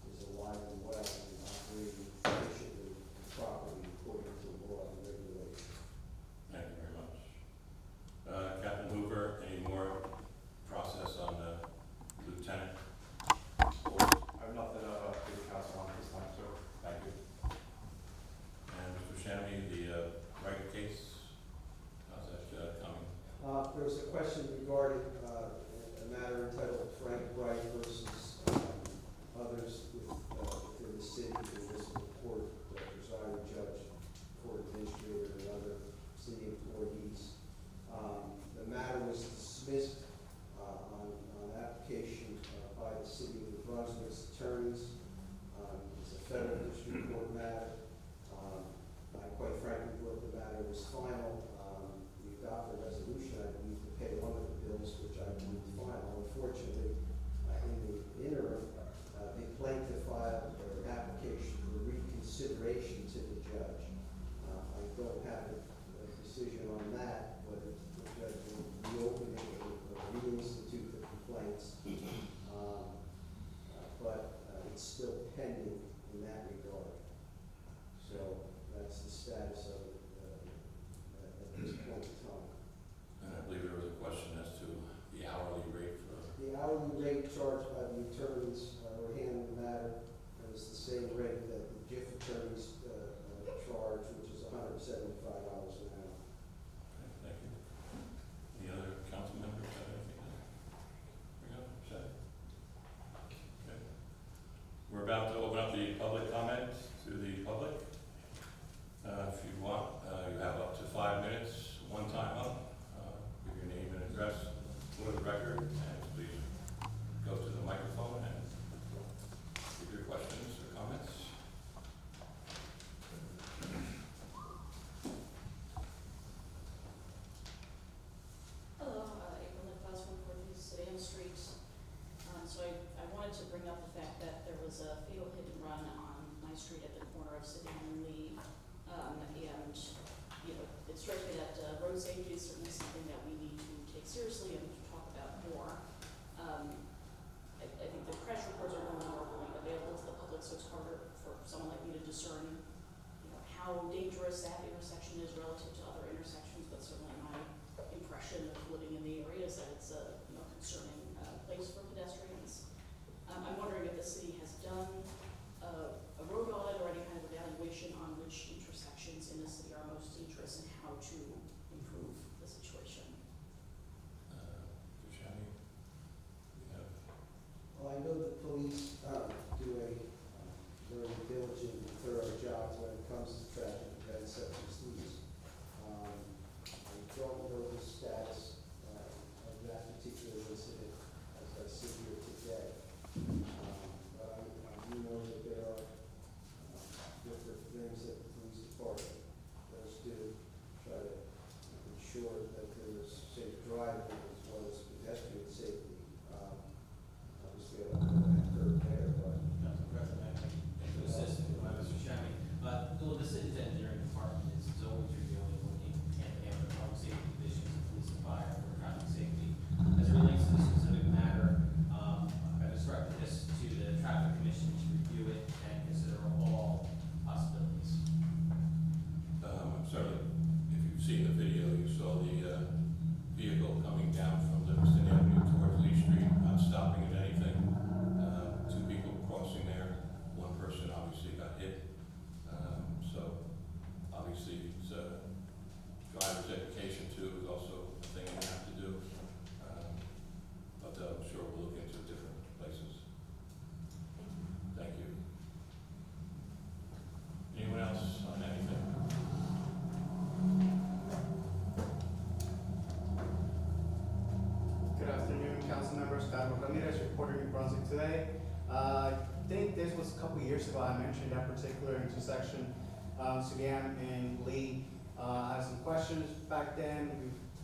is alive and well and operating efficiently and properly according to law and regulation. Thank you very much. Captain Hoover, any more process on the lieutenant? I have nothing to the council on this time, sir. Thank you. And Mr. Shammy, the Wright case, how's that coming? There was a question regarding a matter entitled Frank Wright versus others within the city, the municipal court, the presiding judge, court administrator, and other city employees. The matter was dismissed on application by the city of New Brunswick's attorneys. It's a federal district court matter. I quite frankly thought the matter was final. We adopted a resolution, I believe, to pay one of the bills, which I believe final. Unfortunately, in the interim, the plaintiff filed an application for reconsideration to the judge. I don't have a decision on that, whether the judge will reopen it or reinstitute the complaints. But it's still pending in that regard. So that's the status of it at this point in time. And I believe there was a question as to the hourly rate for, The hourly rate charged by the attorneys who are handling the matter is the same rate that the JIF attorneys charge, which is $175 an hour. okay, thank you. discern, how dangerous that intersection is relative to other intersections, but certainly my impression of living in the area is that it's a, concerning, place for pedestrians. I'm wondering if the city has done a road audit or any kind of evaluation on which intersections in the city are most dangerous and how to improve the situation. Mr. Shammy, we have, Well, I know the police do a very diligent and thorough job when it comes to traffic events such as these. I don't know the status of that particular incident as I sit here today. But I do know that there are different things that the police department does do, try to ensure that there is safe driving as well as pedestrian safety. Obviously, I don't know what occurred there, but Council President, to assist Mr. Shammy. Well, the city's engineering department is always reviewing, looking at the public safety conditions of police and fire for traffic safety. As it relates to this specific matter, I've instructed this to the traffic commission to review it and consider all possibilities. certainly, if you've seen the video, you saw the vehicle coming down from Livingston Avenue towards Lee Street, not stopping at anything. Two people crossing there, one person obviously got hit. So obviously, it's driver's education too is also a thing we have to do. But I'm sure we'll look into different places. Thank you. Anyone else on anything? Good afternoon, council members. Carlos Ramirez, reporting in Brunswick today. I think this was a couple years ago I mentioned that particular intersection, Sudan and Lee. I had some questions back then.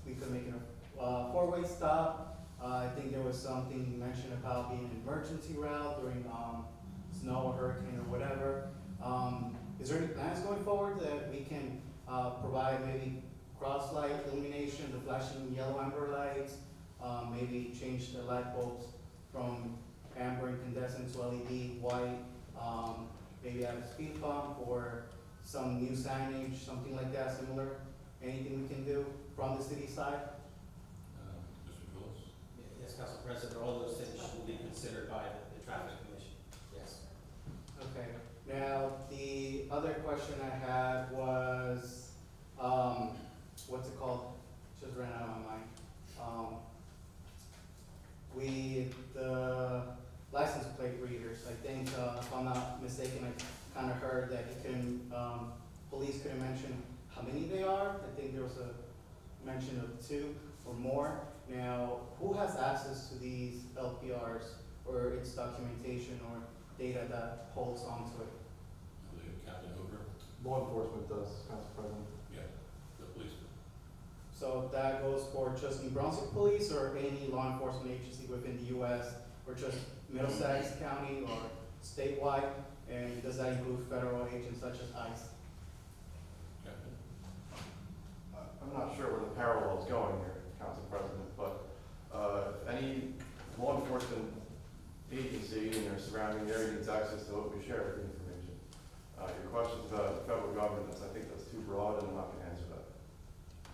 We could make a four-way stop. I think there was something mentioned about being an emergency route during snow or hurricane or whatever. Is there any plans going forward that we can provide maybe cross light illumination, the flashing yellow amber lights, maybe change the light bulbs from amber incandescent to LED white, maybe add a speed bump or some new signage, something like that, similar? Anything we can do from the city side? Mr. Willis? Yes, Council President, all those things will be considered by the traffic commission. Yes. Okay, now, the other question I had was, what's it called? Just ran out of my mind. With the license plate readers, I think, if I'm not mistaken, I kind of heard that you can, police couldn't mention how many they are. I think there was a mention of 2 or more. Now, who has access to these LPRs or its documentation or data that holds onto it? I believe Captain Hoover? Law enforcement does, Council President. Yeah, the police. So that goes for just New Brunswick Police or any law enforcement agency within the U.S. or just Middlesex County or statewide? And does that include federal agents such as ICE? Captain? I'm not sure where the parallel is going here, Council President, but any law enforcement agency in their surrounding area needs access to what we share with the information. Your questions about federal governance, I think that's too broad, and I'm not going to answer that.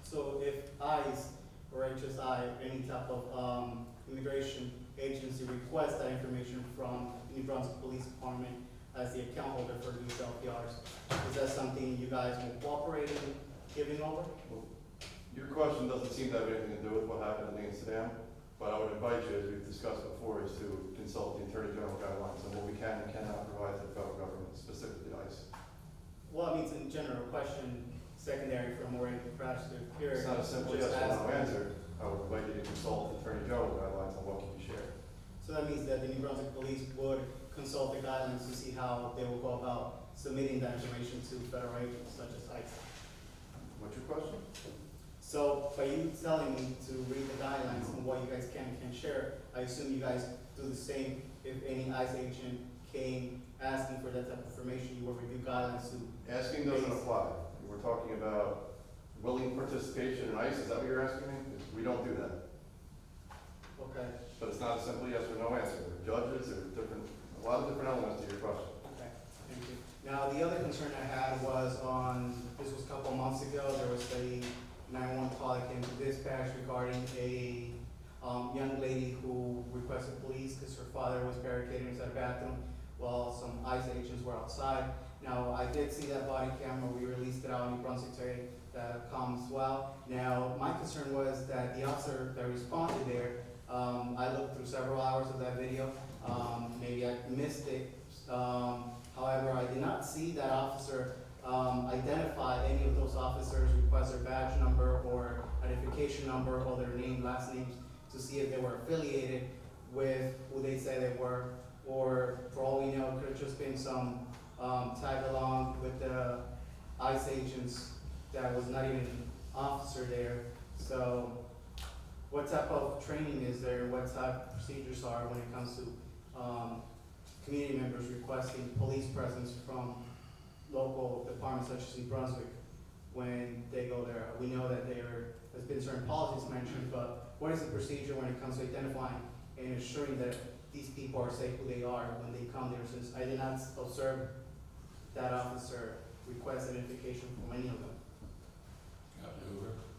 So if ICE or HSI, any type of immigration agency requests that information from New Brunswick Police Department as the account holder for these LPRs, is that something you guys will cooperate in giving over? Your question doesn't seem to have anything to do with what happened in Amsterdam, but I would invite you, as we've discussed before, is to consult the Attorney General guidelines on what we can and cannot provide to the federal government, specifically ICE. Well, I mean, it's in general question, secondary for more perhaps to hear. It's not a simple yes or no answer. I would invite you to consult the Attorney General guidelines on what can be shared. So that means that the New Brunswick Police would consult the guidelines to see how they will go about submitting that information to federal agents such as ICE. What's your question? So by you telling me to read the guidelines and what you guys can and can't share, I assume you guys do the same if any ICE agent came asking for that type of information, you will review guidelines to. Asking doesn't apply. We're talking about willing participation in ICE, is that what you're asking me? We don't do that. Okay, But it's not a simple yes or no answer. There are judges, there are a lot of different elements to your question. okay, thank you. Now, the other concern I had was this was a couple of months ago, there was a 911 call that came to dispatch regarding a young lady who requested police because her father was barricaded inside a bathroom while some ICE agents were outside. Now, I did see that body camera, we released it out on Brunswick today, that comes as well. Now, my concern was that the officer that responded there, I looked through several hours of that video, maybe I missed it. However, I did not see that officer identify any of those officers, request their badge number or identification number or their name, last names, to see if they were affiliated with who they say they were, or for all we know, it could have just been some tag along with the ICE agents that was not even an officer there. So what type of training is there, what type of procedures are when it comes to community members requesting police presence from local departments such as in Brunswick when they go there? We know that there's been certain policies mentioned, but what is the procedure when it comes to identifying and ensuring that these people are safe who they are when they come there, since I did not observe that officer request identification from any of them?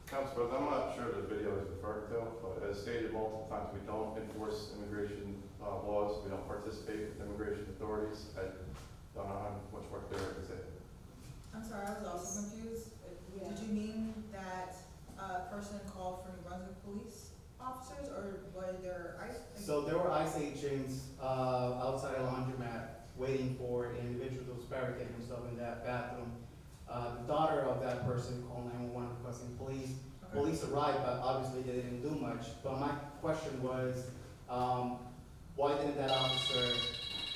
Council President, I'm not sure the video is referred to, but as stated multiple times, we don't enforce immigration laws. We don't participate with immigration authorities. I don't know how much more clear I can say. I'm sorry, I was also confused. Did you mean that a person called for New Brunswick police officers, or were there ICE? So there were ICE agents outside a laundromat waiting for an individual who was barricading himself in that bathroom. The daughter of that person called 911 requesting police. Okay. Police arrived, but obviously they didn't do much. But my question was, why didn't that officer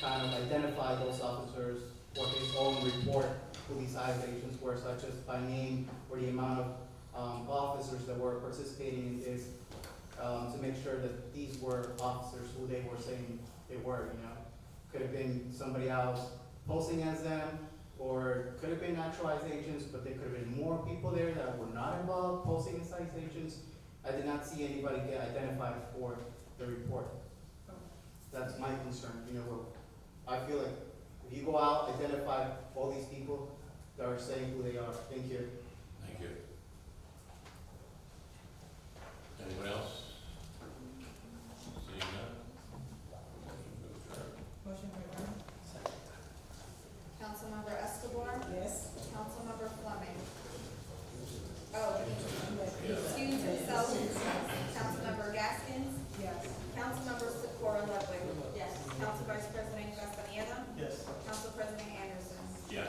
kind of identify those officers for his own report who these ICE agents were, such as by name or the amount of officers that were participating in this, to make sure that these were officers who they were saying they were, you know? Could have been somebody else posting as them, or could have been actual ICE agents, but there could have been more people there that were not involved posting as ICE agents. I did not see anybody get identified for the report. That's my concern, you know, I feel like if you go out, identify all these people that are saying who they are. Thank you. Thank you. Anyone else? Seeing none? Motion to adjourn? Councilmember Escobar? Yes. Councilmember Fleming? Oh, he excused himself. Councilmember Gaskins? Yes. Councilmember Socorro Ludwig? Yes. Council Vice President Castaneda? Yes. Council President Anderson? Yes.